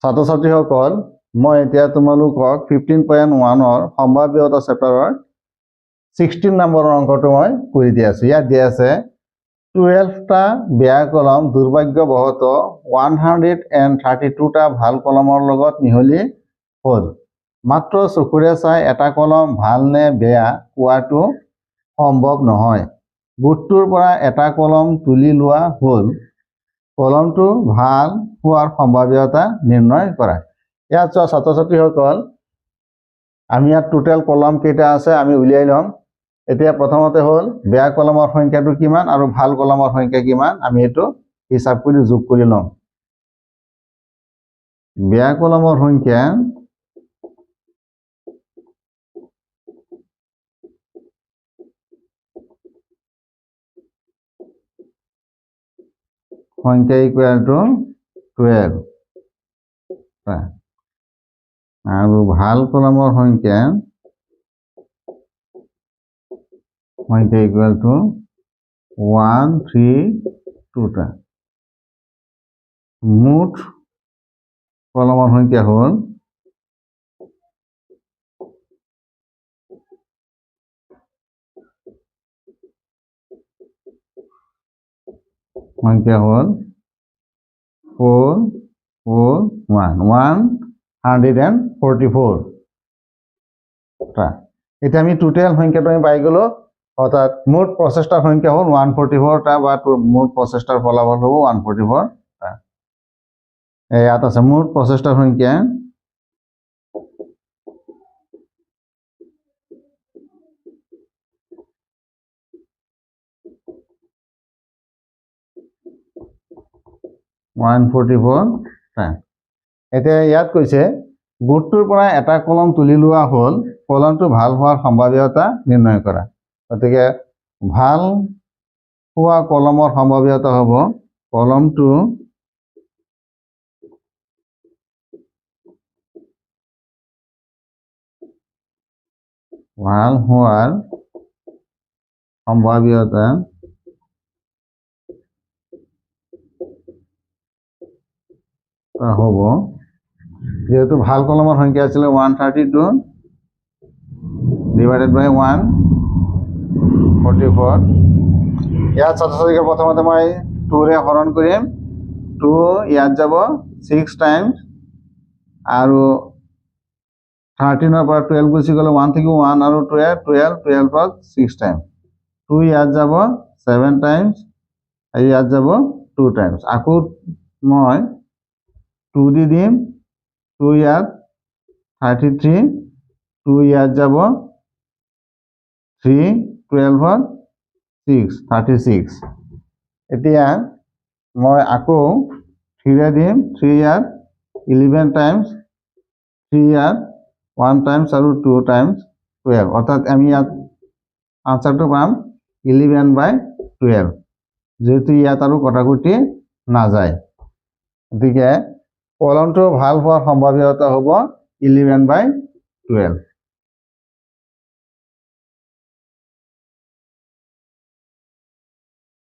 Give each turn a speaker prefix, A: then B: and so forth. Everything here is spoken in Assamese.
A: ছাত্ৰ ছাত্ৰীসকল মই এতিয়া তোমালোকক 15.1 সম্ভাব্যতা চেপ্টাৰৰ 16 নম্বৰৰ অংকটো মই কৰি দি আছো। ইয়াত দিয়া আছে 12টা বেয়া কলম দুৰ্ভাগ্যবশতঃ 132টা ভাল কলমৰ লগত মিহলি হ'ল। মাত্ৰ চকুৰে চাই এটা কলম ভাল নে বেয়া কোৱাটো সম্ভৱ নহয়। গোটটোৰ পৰা এটা কলম তুলি লোৱা হ'ল। কলমটো ভাল হোৱাৰ সম্ভাৱ্যতা নিৰ্ণয় কৰা। ইয়াত চোৱা ছাত্ৰ ছাত্ৰীসকল, আমি ইয়াত টোটেল কলম কেইটা আছে আমি উলিয়াই ল'ম। এতিয়া প্ৰথমতে হ'ল বেয়া কলমৰ সংখ্যাটো কিমান আৰু ভাল কলমৰ সংখ্যা কিমান, আমি এইটো হিচাপ কৰি যোগ কৰি ল'ম। বেয়া কলমৰ সংখ্যা ইকুৱেল টু 12 আৰু ভাল কলমৰ সংখ্যা ইকুৱেল টু 132টা। মুঠ কলমৰ সংখ্যা হ'ল সংখ্যা হ'ল 144টা। এতিয়া আমি টোটেল সংখ্যাটো আমি পাই গ'লো, অৰ্থাৎ মুঠ প্ৰচেষ্টাৰ সংখ্যা হ'ল 144টা বা মুঠ প্ৰচেষ্টাৰ ফলাফল হ'ব 144টা। ইয়াত আছে মুঠ প্ৰচেষ্টাৰ সংখ্যা এতিয়া ইয়াত কৈছে গোটটোৰ পৰা এটা কলম তুলি লোৱা হ'ল, কলমটো ভাল হোৱাৰ সম্ভাৱ্যতা নিৰ্ণয় কৰা। গতিকে ভাল হোৱা কলমৰ সম্ভাৱ্যতা হ'ব কলমটো ভাল হোৱাৰ সম্ভাৱ্যতা হ'ব, যেহেতু ভাল কলমৰ সংখ্যা আছিলে 132 ডিভাইডেড বাই 144। ইয়াত ছাত্ৰ ছাত্ৰীকে প্ৰথমতে মই 2ৰে হৰণ কৰিম। 2 ইয়াত যাব 6 টাইমছ আৰু 13ৰ পৰা 12 গুচি গ'লে 1 থাকিব, 1 আৰু 12ত 6 টাইমছ। 2 ইয়াত যাব 7 টাইমছ আৰু ইয়াত যাব 2 টাইমছ। আকৌ মই 2 দি দিম, 2 ইয়াত 33, 2 ইয়াত যাব 3, 12ত 6, 36। এতিয়া মই আকৌ 3ৰে দিম, 3 ইয়াত 11 টাইমছ, 3 ইয়াত 1 টাইমছ আৰু 2 টাইমছ 12, অৰ্থাৎ আমি ইয়াত আনচাৰটো পাম 11/12, যেহেতু ইয়াত আৰু কটাকটি নাযায়। গতিকে কলমটো ভাল হোৱাৰ সম্ভাৱ্যতা হ'ব 11/12।